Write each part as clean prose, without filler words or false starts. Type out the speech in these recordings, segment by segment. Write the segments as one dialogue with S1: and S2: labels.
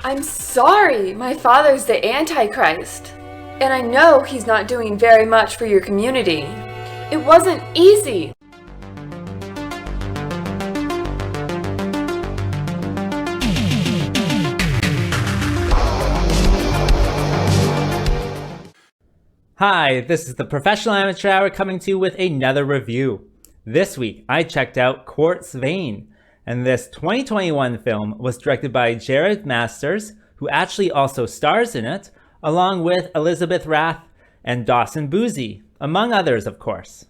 S1: I'm sorry, my father's the Antichrist. And I know he's not doing very much for your community. It wasn't easy.
S2: Hi, this is the Professional Amateur Hour coming to you with another review. This week, I checked out QUARTZ Vein, and this 2021 film was directed by Jared Masters, who actually also stars in it, along with Elizabeth Rath and Dawson Boozy, among others, of course.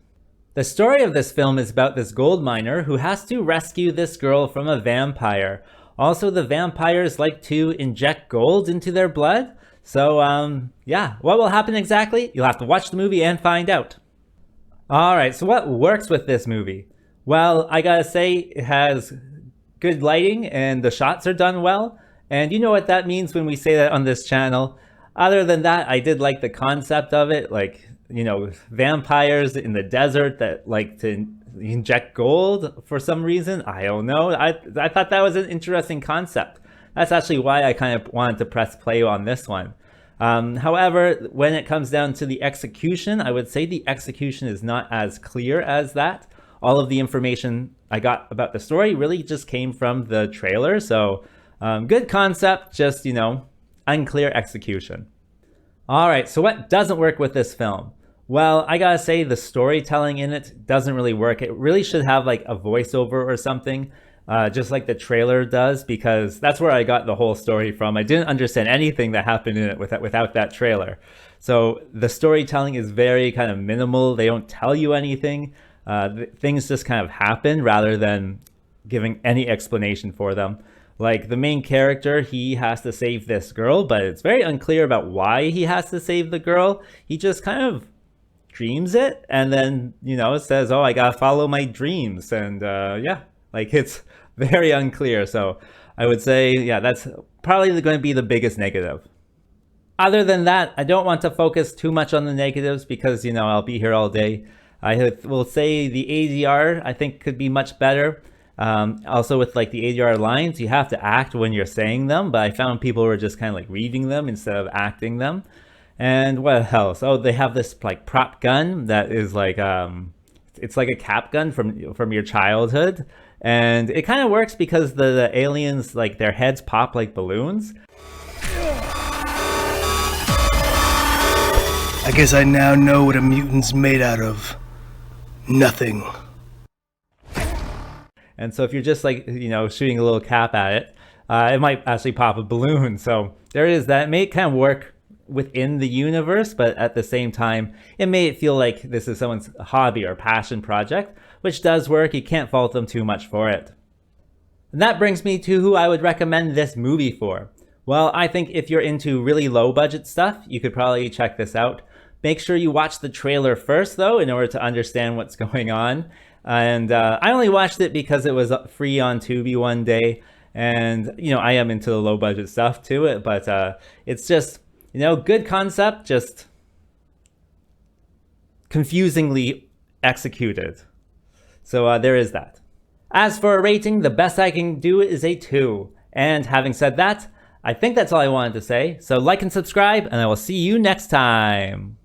S2: The story of this film is about this gold miner who has to rescue this girl from a vampire. Also, the vampires like to inject gold into their blood. So, yeah, what will happen exactly? You'll have to watch the movie and find out. Alright, so what works with this movie? Well, I gotta say, it has good lighting and the shots are done well. And you know what that means when we say that on this channel. Other than that, I did like the concept of it, like, you know, vampires in the desert that like to inject gold for some reason. I don't know. I thought that was an interesting concept. That's actually why I kind of wanted to press play on this one. However, when it comes down to the execution, I would say the execution is not as clear as that. All of the information I got about the story really just came from the trailer. So good concept, just, you know, unclear execution. All right, so what doesn't work with this film? Well, I gotta say the storytelling in it doesn't really work. It really should have like a voiceover or something. Just like the trailer does, because that's where I got the whole story from. I didn't understand anything that happened in it without that trailer. So the storytelling is very kind of minimal. They don't tell you anything. Things just kind of happen rather than giving any explanation for them. Like the main character, he has to save this girl, but it's very unclear about why he has to save the girl. He just kind of dreams it and then, you know, says, oh, I gotta follow my dreams. And yeah, like it's very unclear. So I would say, yeah, that's probably going to be the biggest negative. Other than that, I don't want to focus too much on the negatives because, you know, I'll be here all day. I will say the ADR, I think, could be much better. Also with like the ADR lines, you have to act when you're saying them, but I found people were just kind of like reading them instead of acting them. And what else? Oh, they have this like prop gun that is like, it's like a cap gun from your childhood. And it kind of works because the aliens, like their heads pop like balloons.
S3: I guess I now know what a mutant's made out of. Nothing.
S2: And so if you're just like, you know, shooting a little cap at it, it might actually pop a balloon. So there is that. It may kind of work within the universe, but at the same time, it may feel like this is someone's hobby or passion project, which does work. You can't fault them too much for it. And that brings me to who I would recommend this movie for. Well, I think if you're into really low budget stuff, you could probably check this out. Make sure you watch the trailer first though, in order to understand what's going on. And I only watched it because it was free on Tubi one day. And, you know, I am into the low budget stuff too, but it's just, you know, good concept, just confusingly executed. So there is that. As for a rating, the best I can do is a 2. And having said that, I think that's all I wanted to say. So like and subscribe, and I will see you next time.